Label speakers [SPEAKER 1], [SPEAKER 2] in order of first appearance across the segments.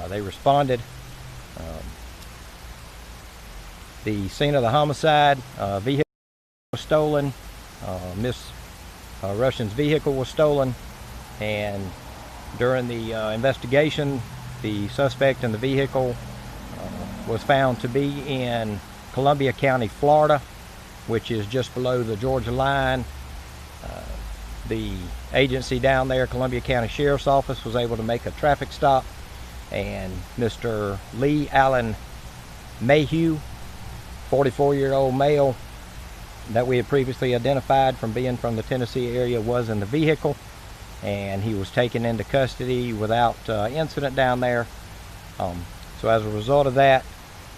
[SPEAKER 1] They responded. The scene of the homicide, vehicle was stolen. Miss Rushing's vehicle was stolen, and during the investigation, the suspect in the vehicle was found to be in Columbia County, Florida, which is just below the Georgia line. The agency down there, Columbia County Sheriff's Office, was able to make a traffic stop, and Mr. Lee Allen Mayhew, 44-year-old male that we had previously identified from being from the Tennessee area, was in the vehicle, and he was taken into custody without incident down there. So as a result of that,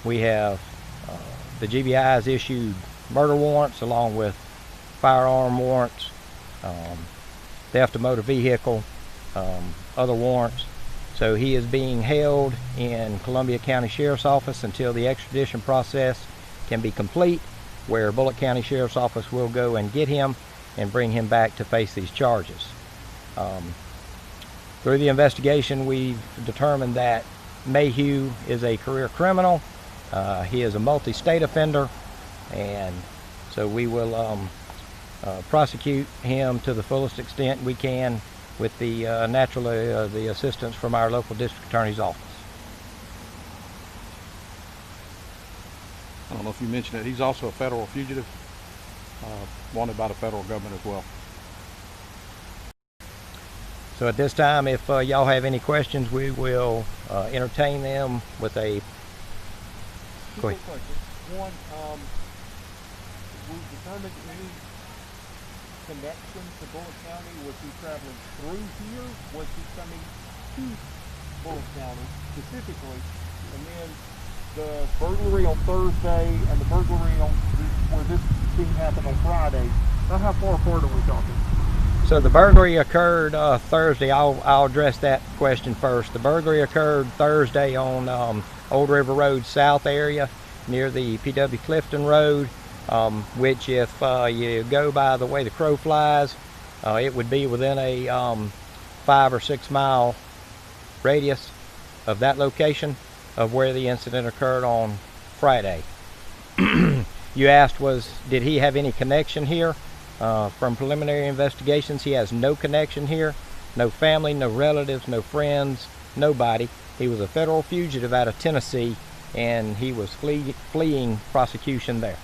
[SPEAKER 1] we have the GBI has issued murder warrants along with firearm warrants, theft of motor vehicle, other warrants. So he is being held in Columbia County Sheriff's Office until the extradition process can be complete, where Bulloch County Sheriff's Office will go and get him and bring him back to face these charges. Through the investigation, we've determined that Mayhew is a career criminal. He is a multi-state offender, and so we will prosecute him to the fullest extent we can with the naturally the assistance from our local district attorney's office.
[SPEAKER 2] I don't know if you mentioned it, he's also a federal fugitive, wanted by the federal government as well.
[SPEAKER 1] So at this time, if y'all have any questions, we will entertain them with a... Go ahead.
[SPEAKER 3] One, we determined any connection to Bulloch County? Was he traveling through here? Was he coming to Bulloch County specifically? And then the burglary on Thursday and the burglary on where this thing happened on Friday, how far apart are we talking?
[SPEAKER 1] So the burglary occurred Thursday. I'll address that question first. The burglary occurred Thursday on Old River Road South area near the P.W. Clifton Road, which if you go by the way the crow flies, it would be within a 5 or 6 mile radius of that location of where the incident occurred on Friday. You asked, did he have any connection here? From preliminary investigations, he has no connection here, no family, no relatives, no friends, nobody. He was a federal fugitive out of Tennessee, and he was fleeing prosecution there.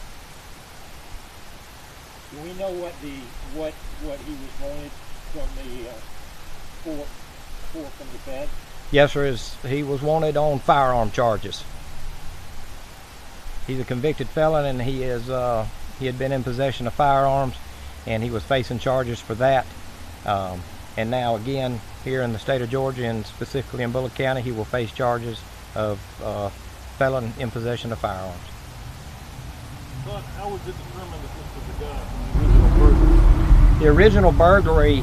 [SPEAKER 4] Do we know what he was wanted from the from the Fed?
[SPEAKER 1] Yes, sir. He was wanted on firearm charges. He's a convicted felon, and he had been in possession of firearms, and he was facing charges for that. And now again, here in the state of Georgia, and specifically in Bulloch County, he will face charges of felon in possession of firearms.
[SPEAKER 3] But how was it determined that this was a gun from the original burglary?
[SPEAKER 1] The original burglary,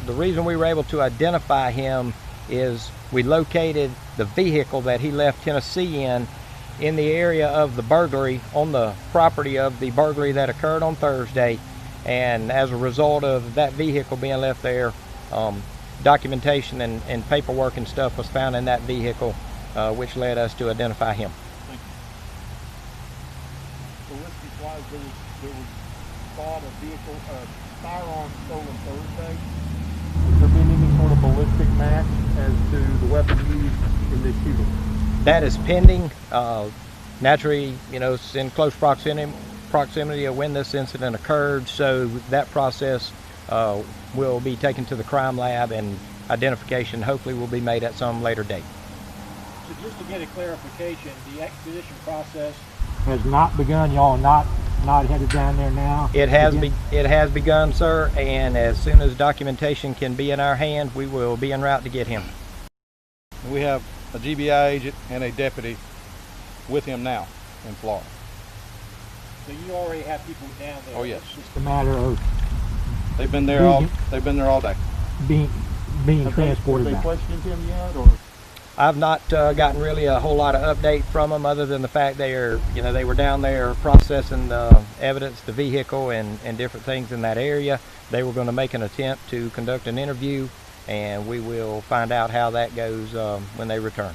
[SPEAKER 1] the reason we were able to identify him is we located the vehicle that he left Tennessee in the area of the burglary, on the property of the burglary that occurred on Thursday. And as a result of that vehicle being left there, documentation and paperwork and stuff was found in that vehicle, which led us to identify him.
[SPEAKER 3] Thank you. Ballistic-wise, there was thought of vehicle, firearms stolen Thursday. Has there been any sort of ballistic match as to the weapon used in this shooting?
[SPEAKER 1] That is pending. Naturally, it's in close proximity of when this incident occurred, so that process will be taken to the crime lab, and identification hopefully will be made at some later date.
[SPEAKER 4] So just to get a clarification, the extradition process
[SPEAKER 3] has not begun. Y'all are not headed down there now?
[SPEAKER 1] It has begun, sir, and as soon as documentation can be in our hand, we will be en route to get him.
[SPEAKER 2] We have a GBI agent and a deputy with him now in Florida.
[SPEAKER 4] So you already have people down there?
[SPEAKER 2] Oh yes.
[SPEAKER 3] It's just a matter of
[SPEAKER 2] They've been there all day.
[SPEAKER 3] being transported back. Have they questioned him yet, or?
[SPEAKER 1] I've not gotten really a whole lot of update from them, other than the fact they were down there processing the evidence, the vehicle, and different things in that area. They were going to make an attempt to conduct an interview and we will find out how that goes when they return.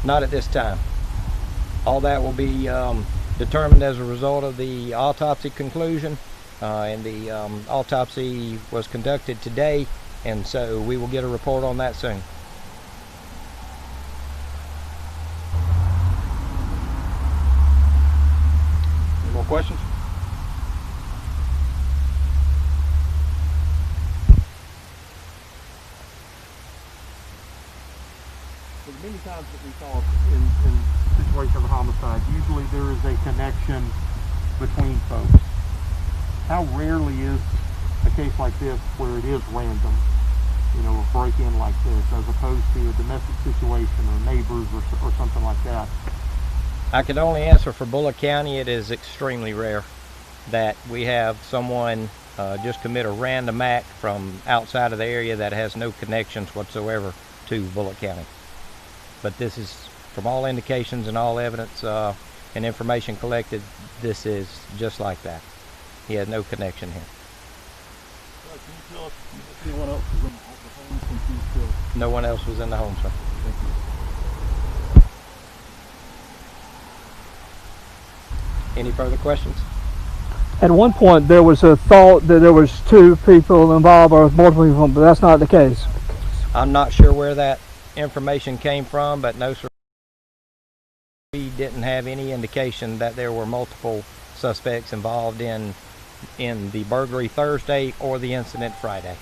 [SPEAKER 1] Not at this time. All that will be determined as a result of the autopsy conclusion, and the autopsy was conducted today, and so we will get a report on that soon.
[SPEAKER 2] Any more questions?
[SPEAKER 3] Because many times that we talk in situations of homicide, usually there is a connection between folks. How rarely is a case like this where it is random, you know, a break-in like this, as opposed to a domestic situation or neighbors or something like that?
[SPEAKER 1] I can only answer for Bulloch County. It is extremely rare that we have someone just commit a random act from outside of the area that has no connections whatsoever to Bulloch County. But this is, from all indications and all evidence and information collected, this is just like that. He has no connection here.
[SPEAKER 3] Can you tell us if anyone else was in the home since you still?
[SPEAKER 1] No one else was in the home, sir.
[SPEAKER 3] Thank you.
[SPEAKER 1] Any further questions?
[SPEAKER 5] At one point, there was a thought that there was 2 people involved or multiple people, but that's not the case.
[SPEAKER 1] I'm not sure where that information came from, but no, sir. We didn't have any indication that there were multiple suspects involved in the burglary Thursday or the incident Friday.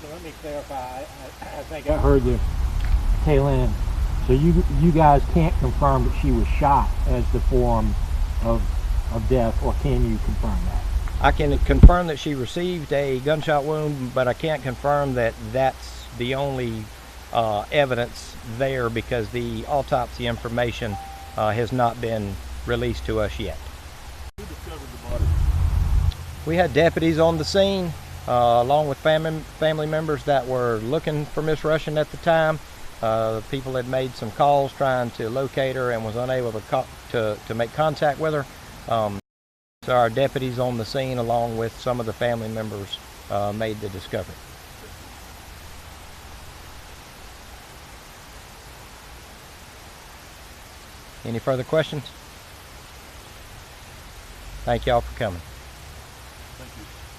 [SPEAKER 4] So let me clarify. I think I heard the tail end. So you guys can't confirm that she was shot as the form of death, or can you confirm that?
[SPEAKER 1] I can confirm that she received a gunshot wound, but I can't confirm that that's the only evidence there, because the autopsy information has not been released to us yet.
[SPEAKER 3] Who discovered the body?
[SPEAKER 1] We had deputies on the scene, along with family members that were looking for Miss Rushing at the time. People had made some calls trying to locate her and was unable to make contact with her. So our deputies on the scene, along with some of the family members, made the discovery. Any further questions? Thank y'all for coming.